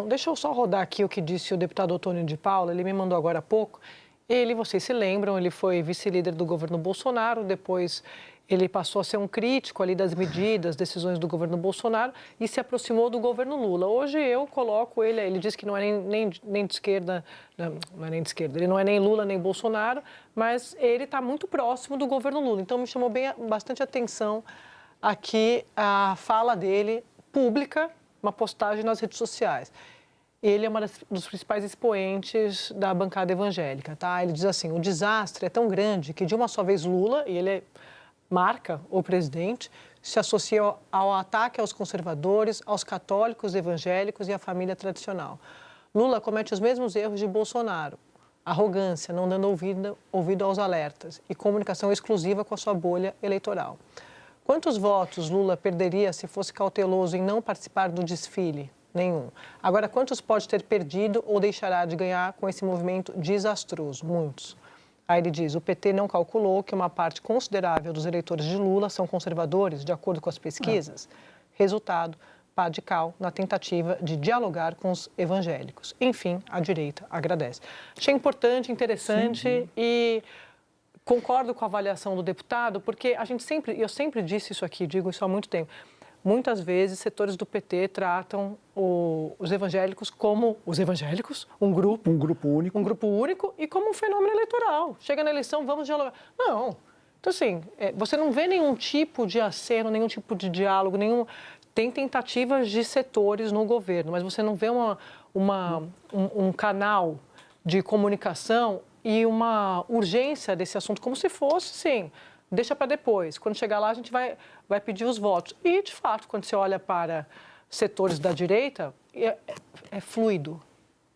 Deixa eu só rodar aqui o que disse o deputado Otônio de Paula, ele me mandou agora há pouco. Ele, vocês se lembram, ele foi vice-líder do governo Bolsonaro, depois ele passou a ser um crítico ali das medidas, decisões do governo Bolsonaro e se aproximou do governo Lula. Hoje eu coloco ele disse que não é nem de esquerda, não é nem de esquerda, ele não é nem Lula nem Bolsonaro, mas ele está muito próximo do governo Lula. Então me chamou bastante atenção aqui a fala dele pública, uma postagem nas redes sociais. Ele é um dos principais expoentes da bancada evangélica, tá? Ele diz assim, o desastre é tão grande que de uma só vez Lula, e ele marca o presidente, se associa ao ataque aos conservadores, aos católicos evangélicos e à família tradicional. Lula comete os mesmos erros de Bolsonaro, arrogância, não dando ouvido aos alertas e comunicação exclusiva com a sua bolha eleitoral. Quantos votos Lula perderia se fosse cauteloso em não participar do desfile? Nenhum. Agora, quantos pode ter perdido ou deixará de ganhar com esse movimento desastroso? Muitos. Aí ele diz, o PT não calculou que uma parte considerável dos eleitores de Lula são conservadores, de acordo com as pesquisas. Resultado, pá de cal na tentativa de dialogar com os evangélicos. Enfim, a direita agradece. Achei importante, interessante e concordo com a avaliação do deputado, porque eu sempre disse isso aqui, digo isso há muito tempo. Muitas vezes, setores do PT tratam os evangélicos como os evangélicos, um grupo único e como um fenômeno eleitoral. Chega na eleição, vamos dialogar. Não. Então, assim, você não vê nenhum tipo de aceno, nenhum tipo de diálogo, tem tentativas de setores no governo, mas você não vê um canal de comunicação e uma urgência desse assunto, como se fosse, sim, deixa para depois. Quando chegar lá, a gente vai pedir os votos. E, de fato, quando você olha para setores da direita, é fluido.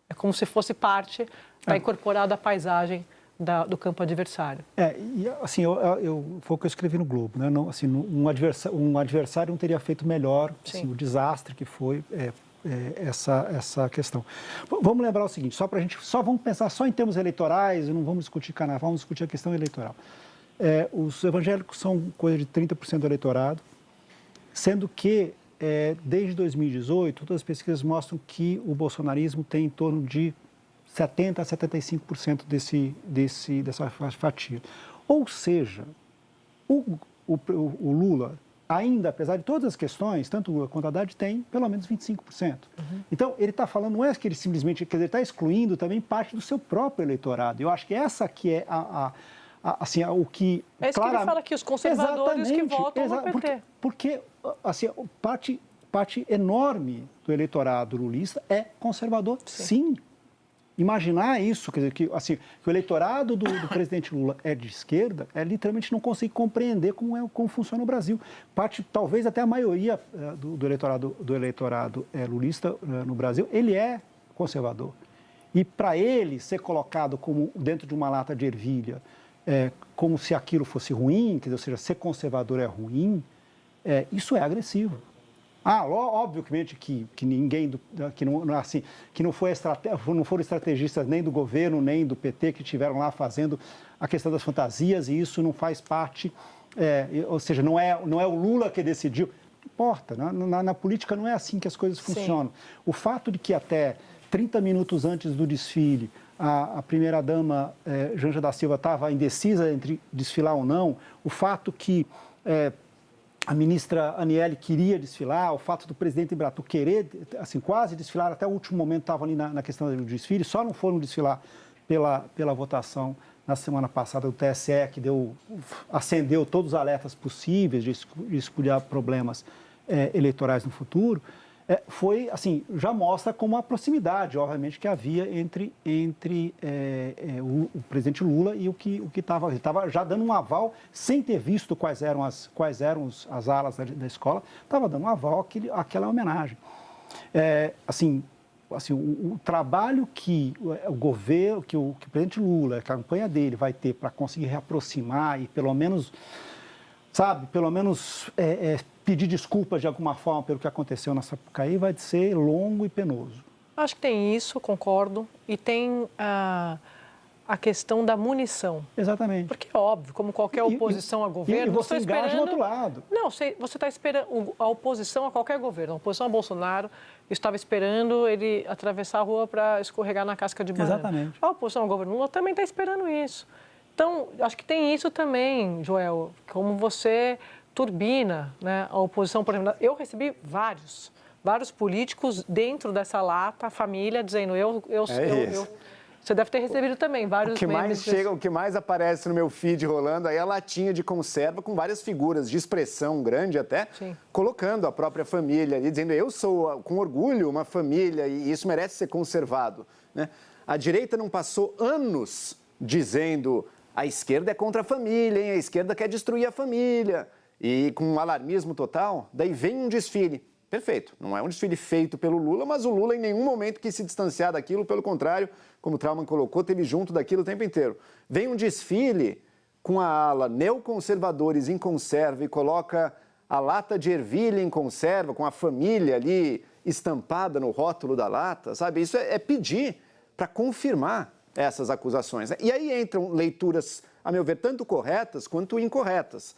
É como se fosse parte incorporada à paisagem do campo adversário. E assim, foi o que eu escrevi no Globo, né? Não, assim, um adversário não teria feito melhor assim, o desastre que foi essa questão. Vamos lembrar o seguinte, vamos pensar só em termos eleitorais, não vamos discutir carnaval, vamos discutir a questão eleitoral. Os evangélicos são coisa de 30% do eleitorado, sendo que desde 2018, todas as pesquisas mostram que o bolsonarismo tem em torno de 70% a 75% dessa fatia. Ou seja, o Lula, ainda, apesar de todas as questões, tanto o Lula quanto a Haddad, tem pelo menos 25%. Então, ele está falando, não é que ele simplesmente, quer dizer, está excluindo também parte do seu próprio eleitorado. Eu acho que essa aqui é assim, o que... É isso que ele fala aqui, os conservadores que votam no PT. Porque assim, parte enorme do eleitorado lulista é conservador, sim. Imaginar isso, quer dizer, que o eleitorado do presidente Lula é de esquerda, literalmente não consegue compreender como funciona o Brasil. Talvez até a maioria do eleitorado lulista no Brasil, ele é conservador. E para ele ser colocado como dentro de uma lata de ervilha, como se aquilo fosse ruim, quer dizer, ou seja, ser conservador é ruim, isso é agressivo. Obviamente que ninguém, que não foram estrategistas nem do governo, nem do PT que estiveram lá fazendo a questão das fantasias, e isso não faz parte, ou seja, não é o Lula que decidiu. Não importa, na política não é assim que as coisas funcionam. O fato de que até 30 minutos antes do desfile, a primeira-dama Janja da Silva estava indecisa entre desfilar ou não, o fato que a ministra Aniele queria desfilar, o fato do presidente Ibratu querer, assim, quase desfilar, até o último momento estava ali na questão do desfile, só não foram desfilar pela votação na semana passada do TSE, que acendeu todos os alertas possíveis de escolher problemas eleitorais no futuro, foi, assim, já mostra como a proximidade, obviamente, que havia entre o presidente Lula e o que estava. Ele estava já dando um aval, sem ter visto quais eram as alas da escola, estava dando um aval àquela homenagem. O trabalho que o governo, que o presidente Lula, a campanha dele vai ter para conseguir reaproximar e pelo menos pedir desculpas de alguma forma pelo que aconteceu na Sapucaí, vai ser longo e penoso. Acho que tem isso, concordo, e tem a questão da munição. Exatamente. Porque, óbvio, como qualquer oposição a governo... E você engaja no outro lado. Não, você está esperando a oposição a qualquer governo. A oposição a Bolsonaro estava esperando ele atravessar a rua para escorregar na casca de banana. Exatamente. A oposição ao governo Lula também está esperando isso. Então, acho que tem isso também, Joel, como você turbina, né, a oposição. Por exemplo, eu recebi vários políticos dentro dessa lata, a família, dizendo você deve ter recebido também vários memes. O que mais aparece no meu feed rolando aí é a latinha de conserva com várias figuras de expressão grande até, Sim. colocando a própria família ali, dizendo eu sou com orgulho uma família e isso merece ser conservado, né? A direita não passou anos dizendo a esquerda é contra a família, hein? A esquerda quer destruir a família. E com um alarmismo total, daí vem um desfile. Perfeito, não é um desfile feito pelo Lula, mas o Lula em nenhum momento quis se distanciar daquilo, pelo contrário, como o Trautmann colocou, teve junto daquilo o tempo inteiro. Vem um desfile com a ala neoconservadores em conserva e coloca a lata de ervilha em conserva, com a família ali estampada no rótulo da lata, sabe? Isso é pedir para confirmar essas acusações, né? E aí entram leituras, a meu ver, tanto corretas quanto incorretas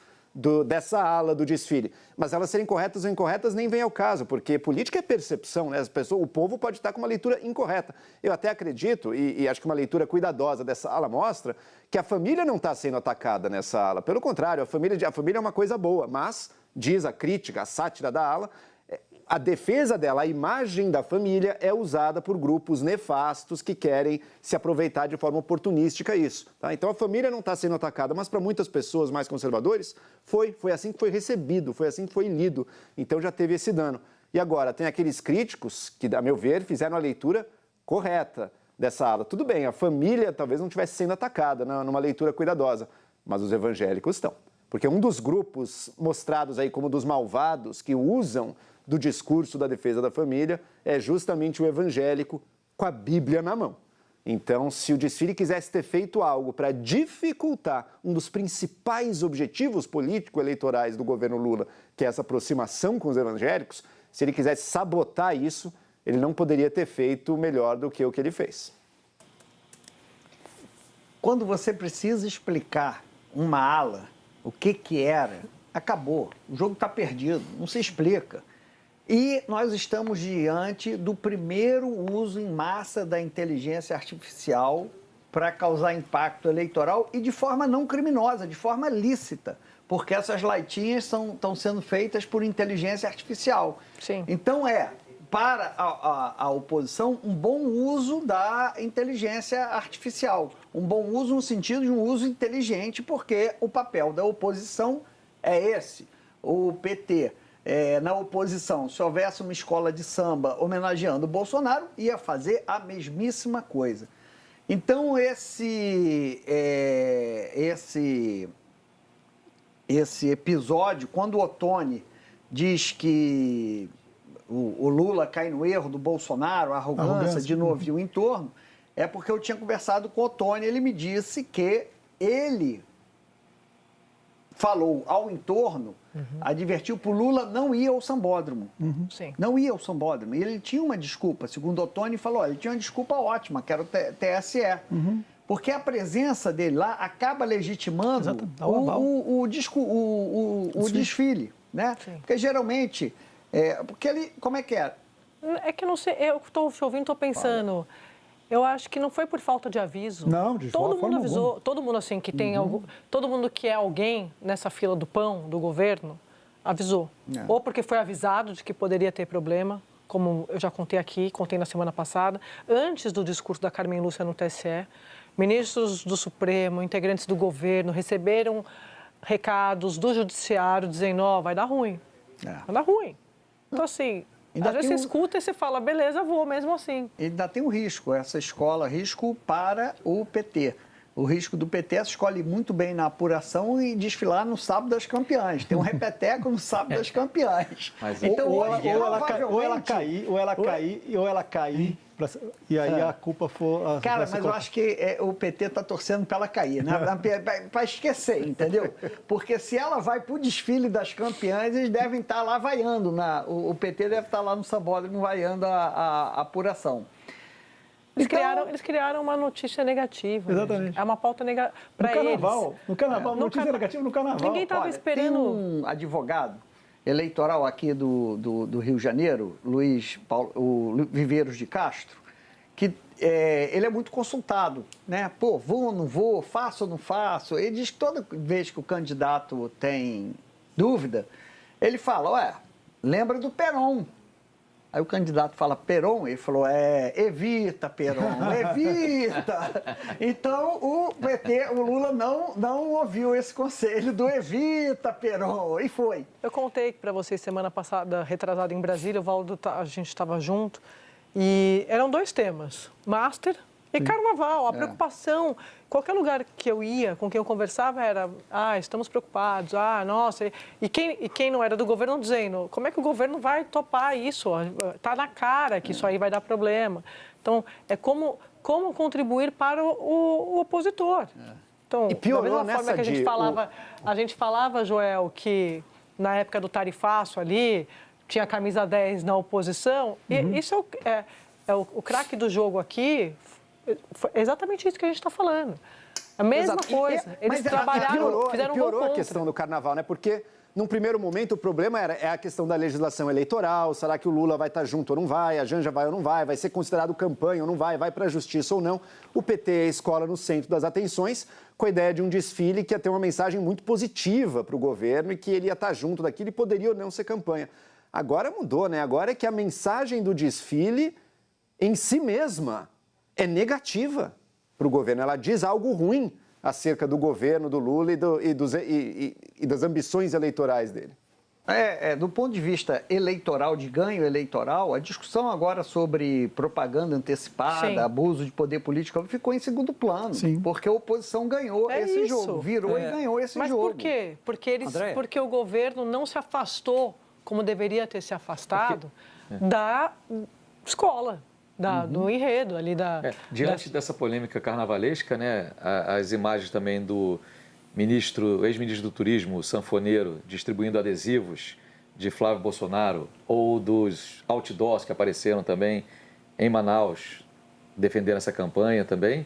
dessa ala do desfile. Mas elas serem corretas ou incorretas nem vem ao caso, porque política é percepção, né? O povo pode estar com uma leitura incorreta. Eu até acredito, e acho que uma leitura cuidadosa dessa ala mostra, que a família não está sendo atacada nessa ala. Pelo contrário, a família é uma coisa boa, mas, diz a crítica, a sátira da ala, a defesa dela, a imagem da família é usada por grupos nefastos que querem se aproveitar de forma oportunística isso. Tá? Então a família não está sendo atacada, mas para muitas pessoas mais conservadores foi assim que foi recebido, foi assim que foi lido. Então já teve esse dano. E agora, tem aqueles críticos que, a meu ver, fizeram a leitura correta dessa ala. Tudo bem, a família talvez não estivesse sendo atacada numa leitura cuidadosa, mas os evangélicos estão. Porque um dos grupos mostrados aí como dos malvados que usam do discurso da defesa da família é justamente o evangélico com a Bíblia na mão. Então, se o desfile quisesse ter feito algo para dificultar um dos principais objetivos político-eleitorais do governo Lula, que é essa aproximação com os evangélicos, se ele quisesse sabotar isso, ele não poderia ter feito melhor do que o que ele fez. Quando você precisa explicar uma ala, o que era, acabou. O jogo está perdido, não se explica. E nós estamos diante do primeiro uso em massa da inteligência artificial para causar impacto eleitoral e de forma não criminosa, de forma lícita, porque essas latinhas estão sendo feitas por inteligência artificial. Sim. Então para a oposição, um bom uso da inteligência artificial. Um bom uso no sentido de um uso inteligente, porque o papel da oposição é esse. O PT... na oposição, se houvesse uma escola de samba homenageando o Bolsonaro, ia fazer a mesmíssima coisa. Então, esse episódio, quando o Ottoni diz que o Lula cai no erro do Bolsonaro, a arrogância de não ouvir o entorno, é porque eu tinha conversado com o Ottoni, ele me disse que ele falou ao entorno, advertiu para o Lula não ir ao sambódromo. Sim. Não ia ao sambódromo. E ele tinha uma desculpa, segundo o Ottoni, falou, ele tinha uma desculpa ótima, que era o TSE. Porque a presença dele lá acaba legitimando o desfile, né? Sim. Porque geralmente, porque ele, como é que é? É que eu não sei, eu estou te ouvindo, estou pensando... Eu acho que não foi por falta de aviso. Não, de todo mundo forma avisou. alguma. Todo mundo assim que tem todo mundo que é alguém nessa fila do pão do governo avisou. Ou porque foi avisado de que poderia ter problema, como eu já contei aqui, contei na semana passada, antes do discurso da Carmen Lúcia no TSE, ministros do Supremo, integrantes do governo receberam recados do judiciário dizendo, vai dar ruim. Vai dar ruim. Então assim, às vezes você escuta e você fala, beleza, vou mesmo assim. Ainda tem um risco, essa escola, risco para o PT. O risco do PT escolhe muito bem na apuração e desfilar no sábado das campeãs. Tem um repeteco no sábado das campeãs. Mas então, ou ela cair, e aí a culpa for... Cara, mas eu acho que o PT está torcendo para ela cair, né? Para esquecer, entendeu? Porque se ela vai para o desfile das campeãs, eles devem estar lá vaiando. O PT deve estar lá no sambódromo vaiando a apuração. Eles criaram uma notícia negativa. Exatamente. Gente. É uma pauta negativa para eles. No carnaval, notícia negativa no carnaval. Ninguém estava esperando. Tem um advogado eleitoral aqui do Rio de Janeiro, o Viveiros de Castro, que ele é muito consultado, né? Pô, vou ou não vou, faço ou não faço? Ele diz que toda vez que o candidato tem dúvida, ele fala, ué, lembra do Perón. Aí o candidato fala, Perón? Ele falou, evita, Perón, evita. Então, o Lula não ouviu esse conselho do evita, Perón, e foi. Eu contei para vocês semana passada, retrasada em Brasília, o Valdo, a gente estava junto, e eram 2 temas, Master e Carnaval. A preocupação, qualquer lugar que eu ia, com quem eu conversava, era, estamos preocupados, nossa. E quem não era do governo dizendo, como é que o governo vai topar isso? Está na cara que isso aí vai dar problema. Então, é como contribuir para o opositor. Então, e piorou da mesma forma que a gente falava, Joel, que na época do tarifaço ali, tinha camisa 10 na oposição, e isso o craque do jogo aqui. É exatamente isso que a gente está falando. A mesma coisa. Eles trabalharam, fizeram um gol contra. A questão do carnaval, né? Porque, num primeiro momento, o problema é a questão da legislação eleitoral. Será que o Lula vai estar junto ou não vai? A Janja vai ou não vai? Vai ser considerado campanha ou não vai? Vai para a justiça ou não? O PT é a escola no centro das atenções, com a ideia de um desfile que ia ter uma mensagem muito positiva para o governo e que ele ia estar junto daquilo e poderia ou não ser campanha. Agora mudou, né? Agora é que a mensagem do desfile, em si mesma, é negativa para o governo. Ela diz algo ruim acerca do governo, do Lula e das ambições eleitorais dele. Do ponto de vista eleitoral, de ganho eleitoral, a discussão agora sobre propaganda antecipada, Sim. abuso de poder político, ficou em segundo plano. Sim. Porque a oposição ganhou esse jogo, virou e ganhou esse Mas jogo. por quê? Porque o governo não se afastou, como deveria ter se afastado, da escola. Do enredo ali Diante dessa polêmica carnavalesca, né, as imagens também do ex-ministro do Turismo, sanfoneiro, distribuindo adesivos de Flávio Bolsonaro, ou dos outdoors que apareceram também em Manaus, defendendo essa campanha também,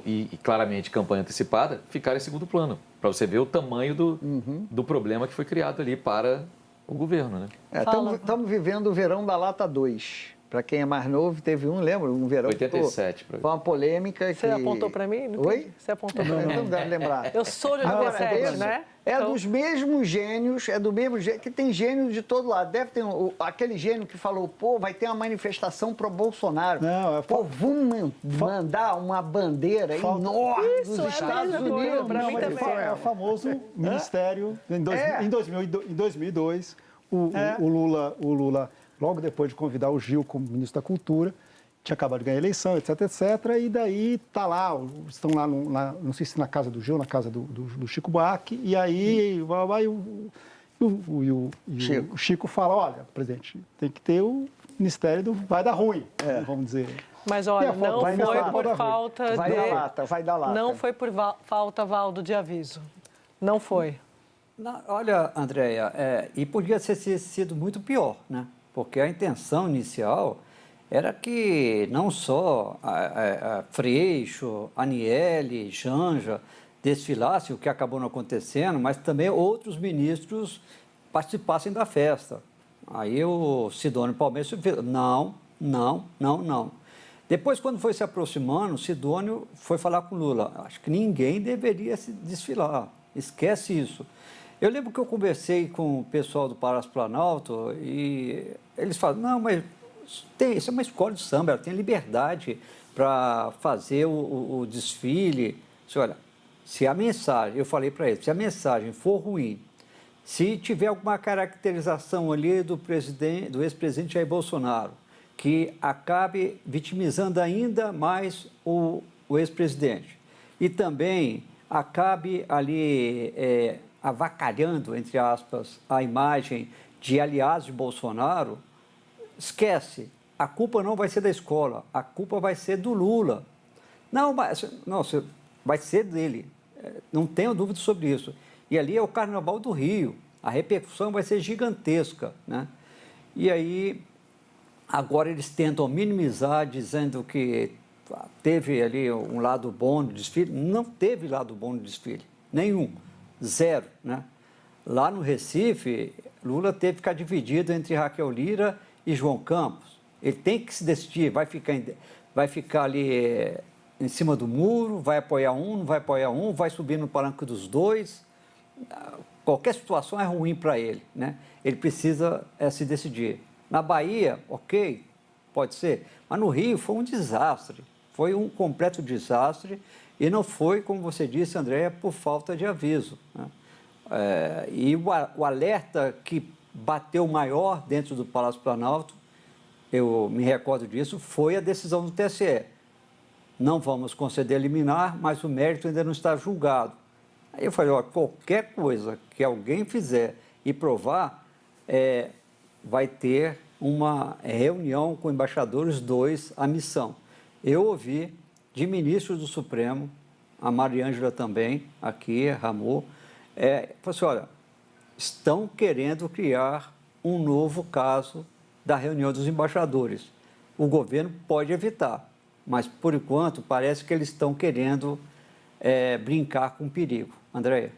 e claramente campanha antecipada, ficaram em segundo plano, para você ver o tamanho do problema que foi criado ali para o governo. Né? Estamos vivendo o verão da Lata 2. Para quem é mais novo, teve lembra? Um verão 87. Foi uma polêmica que... Você apontou para mim? Oi? Você apontou para mim? Não deve lembrar. Eu sou de 87, né? Dos mesmos gênios, do mesmo gênio, que tem gênios de todo lado. Deve ter aquele gênio que falou, vai ter uma manifestação pro Bolsonaro. Não, vamos mandar uma bandeira enorme dos Estados Unidos. É o famoso ministério. Em 2002, o Lula, logo depois de convidar o Gil como ministro da Cultura, tinha acabado de ganhar a eleição, etc, e daí estão lá, não sei se na casa do Gil, na casa do Chico Buarque, e aí o Chico fala, olha, presidente, tem que ter o ministério do vai dar ruim, vamos dizer. Mas olha, não foi por falta de... Vai dar lata. Não foi por falta, Valdo, de aviso. Não foi. Olha, Andréia, e podia ter sido muito pior, né? Porque a intenção inicial era que não só a Freixo, Aniele, Janja desfilassem, o que acabou não acontecendo, mas também outros ministros participassem da festa. Aí o Sidônio Palmeiras falou, não. Depois, quando foi se aproximando, o Sidônio foi falar com o Lula. Acho que ninguém deveria se desfilar, esquece isso. Eu lembro que eu conversei com o pessoal do Palácio Planalto e eles falam, não, mas isso é uma escola de samba, ela tem liberdade para fazer o desfile. Olha, se a mensagem, eu falei para eles, se a mensagem for ruim, se tiver alguma caracterização ali do ex-presidente Jair Bolsonaro, que acabe vitimizando ainda mais o ex-presidente, e também acabe ali avacalhando, entre aspas, a imagem de aliados de Bolsonaro, esquece, a culpa não vai ser da escola, a culpa vai ser do Lula. Não, vai ser dele, não tenho dúvida sobre isso. E ali é o Carnaval do Rio, a repercussão vai ser gigantesca, né? E aí, agora eles tentam minimizar, dizendo que teve ali um lado bom no desfile? Não teve lado bom no desfile, nenhum, zero, né? Lá no Recife, Lula teve que ficar dividido entre Raquel Lira e João Campos. Ele tem que se decidir, vai ficar ali em cima do muro, vai apoiar um, não vai apoiar um, vai subir no palanque dos dois. Qualquer situação é ruim para ele, né? Ele precisa se decidir. Na Bahia, ok, pode ser, mas no Rio foi um desastre, foi um completo desastre e não foi, como você disse, Andréia, por falta de aviso, né? E o alerta que bateu maior dentro do Palácio Planalto, eu me recordo disso, foi a decisão do TSE. Não vamos conceder liminar, mas o mérito ainda não está julgado. Aí eu falei, ó, qualquer coisa que alguém fizer e provar, vai ter uma reunião com embaixadores 2, a missão. Eu ouvi de ministros do Supremo, a Mariângela também, aqui, Ramon, falou assim, olha, estão querendo criar um novo caso da reunião dos embaixadores. O governo pode evitar, mas, por enquanto, parece que eles estão querendo brincar com perigo. Andréia.